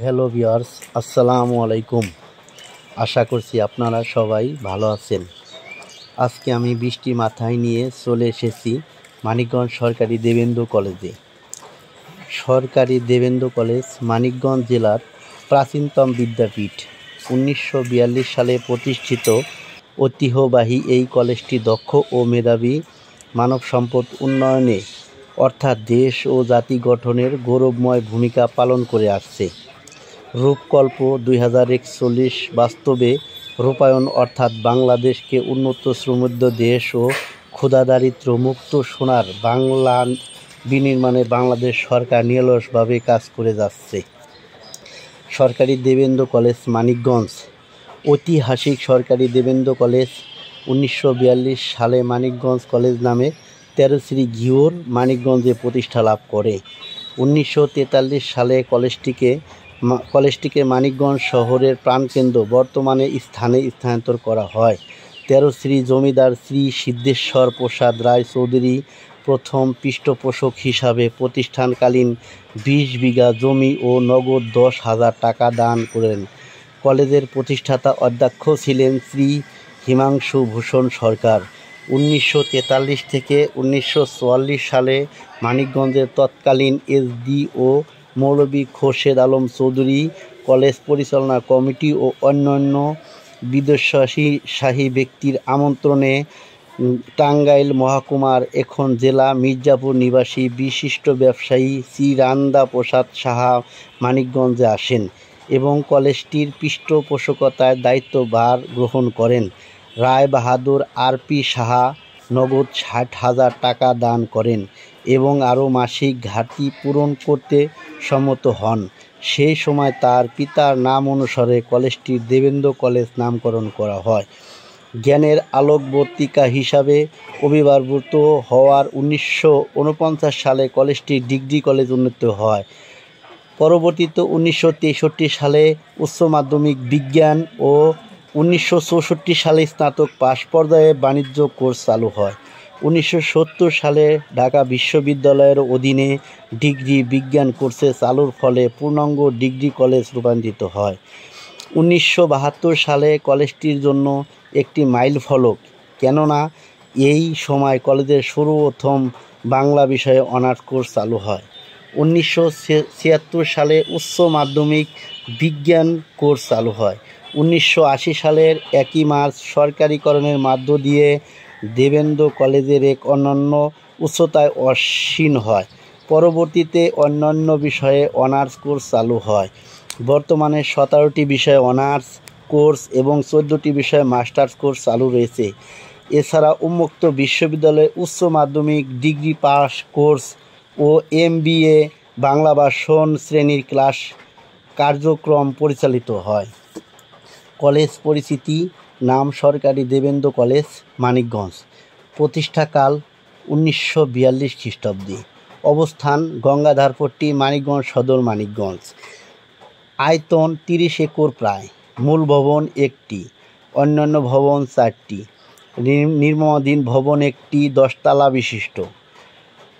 Hello viewers, আসসালামু আলাইকুম। আশা করছি আপনারা সবাই ভালো আছেন। আজকে আমি বৃষ্টি মাথায় নিয়ে চলে এসেছি মানিকগঞ্জ সরকারি দেবেন্দ্র কলেজে। সরকারি দেবেন্দ্র কলেজ মানিকগঞ্জ জেলার প্রাচীনতম বিদ্যাপীঠ। 1942 সালে প্রতিষ্ঠিত ঐতিহ্যবাহী এই কলেজটি দক্ষ ও মেধাবী মানব সম্পদ উন্নয়নে অর্থাৎ দেশ ও জাতি গঠনের গৌরবময় ভূমিকা পালন করে আসছে। রূপকল্প 2041 বাস্তবে রূপায়ণ অর্থাৎ বাংলাদেশকে উন্নত সমৃদ্ধ দেশ ও ক্ষুধাদারিদ্র মুক্ত সোনার বাংলা বিনির্মাণে বাংলাদেশ সরকার নিরলসভাবে কাজ করে যাচ্ছে। সরকারি দেবেন্দ্র কলেজ মানিকগঞ্জ। ঐতিহাসিক সরকারি দেবেন্দ্র কলেজ 1942 সালে মানিকগঞ্জ কলেজ নামে 13 শ্রী ঘিওর মানিকগঞ্জে প্রতিষ্ঠা লাভ করে। 1943 সালে কলেজটিকে মানিকগঞ্জ শহরের প্রাণকেন্দ্র বর্তমানে স্থানে স্থানান্তর করা হয়। 13 শ্রী জমিদার শ্রী সিদ্ধেশ্বর প্রসাদ রায় চৌধুরী প্রথম পৃষ্ঠপোষক হিসাবে প্রতিষ্ঠানকালীন 20 বিঘা জমি ও নগদ 10,000 টাকা দান করেন। কলেজের প্রতিষ্ঠাতা অধ্যক্ষ ছিলেন শ্রী হিমাংশু ভূষণ সরকার। 1943 থেকে 1944 সালে মানিকগঞ্জের তৎকালীন এসডিও মৌলভী খোরশেদ আলম চৌধুরী কলেজ পরিচালনা কমিটি ও অন্যান্য বিদেশী ব্যক্তির আমন্ত্রণে টাঙ্গাইল মহকুমার এখন জেলা মির্জাপুর নিবাসী বিশিষ্ট ব্যবসায়ী শ্রী রান্দা প্রসাদ সাহা মানিকগঞ্জে আসেন এবং কলেজটির পৃষ্ঠপোষকতার দায়িত্বভার গ্রহণ করেন। রায় বাহাদুর আরপি সাহা নগদ 60,000 টাকা দান করেন এবং আরও মাসিক ঘাটতি পূরণ করতে সম্মত হন। সেই সময় তার পিতার নাম অনুসারে কলেজটির দেবেন্দ্র কলেজ নামকরণ করা হয়। জ্ঞানের আলোকবর্তিকা হিসাবে আবির্ভূত হওয়ার 1949 সালে কলেজটি ডিগ্রি কলেজ উন্নীত হয়। পরবর্তীতে 1963 সালে উচ্চ মাধ্যমিক বিজ্ঞান ও 1964 সালে স্নাতক পাশ পর্যায়ে বাণিজ্য কোর্স চালু হয়। 1970 সালে ঢাকা বিশ্ববিদ্যালয়ের অধীনে ডিগ্রি বিজ্ঞান কোর্সে চালুর ফলে পূর্ণাঙ্গ ডিগ্রি কলেজ রূপান্তরিত হয়। 1972 সালে কলেজটির জন্য একটি মাইল ফলক, কেননা এই সময় কলেজের সর্বপ্রথম বাংলা বিষয়ে অনার্স কোর্স চালু হয়। 1976 সালে উচ্চ মাধ্যমিক বিজ্ঞান কোর্স চালু হয়। 1980 সালের 1 মার্চ সরকারিকরণের মধ্য দিয়ে দেবেন্দ্র কলেজের এক অনন্য উচ্চতায় আসীন হয়। পরবর্তীতে অন্যান্য বিষয়ে অনার্স কোর্স চালু হয়। বর্তমানে 17টি বিষয়ে অনার্স কোর্স এবং 14টি বিষয়ে মাস্টার্স কোর্স চালু রয়েছে। এছাড়া উন্মুক্ত বিশ্ববিদ্যালয়ে উচ্চ মাধ্যমিক ডিগ্রি পাস কোর্স ও MBA বাংলা ভাষণ শ্রেণীর ক্লাস কার্যক্রম পরিচালিত হয়। কলেজ পরিচিতি নাম সরকারি দেবেন্দ্র কলেজ মানিকগঞ্জ। প্রতিষ্ঠাকাল 1942 খ্রিস্টাব্দে। অবস্থান গঙ্গাধারপট্টি মানিকগঞ্জ সদর মানিকগঞ্জ। আয়তন 30 একর প্রায়। মূল ভবন 1টি, অন্যান্য ভবন 4টি। নির্মাণাধীন ভবন একটি 10 তলা বিশিষ্ট।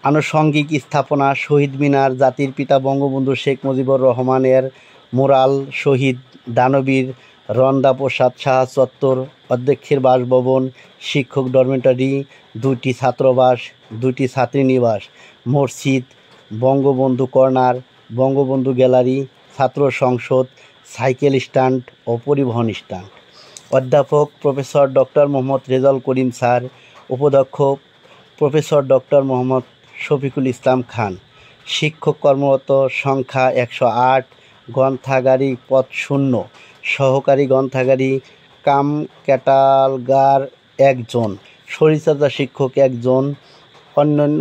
আনুষঙ্গিক স্থাপনা শহীদ মিনার, জাতির পিতা বঙ্গবন্ধু শেখ মুজিবুর রহমানের মোরাল, শহীদ দানবীর রন্দা প্রসাদ সাহা চত্বর, অধ্যক্ষের বাসভবন, শিক্ষক ডরমিটরি, 2টি ছাত্রাবাস, 2টি ছাত্রীনিবাস, মসজিদ, বঙ্গবন্ধু কর্নার, বঙ্গবন্ধু গ্যালারি, ছাত্র সংসদ, সাইকেল স্ট্যান্ড ও পরিবহন স্ট্যান্ড। অধ্যাপক professor doctor Mohammad Rezaul Karim sir. উপাধ্যক্ষ প্রফেসর ডক্টর মোহাম্মদ শফিকুল ইসলাম খান। শিক্ষক কর্মরত সংখ্যা 108। গ্রন্থাগারিক পদ শূন্য। সহকারী গ্রন্থাগারী কাম ক্যাটালগার 1 জন। শরীরচর্চা শিক্ষক 1 জন। অন্যান্য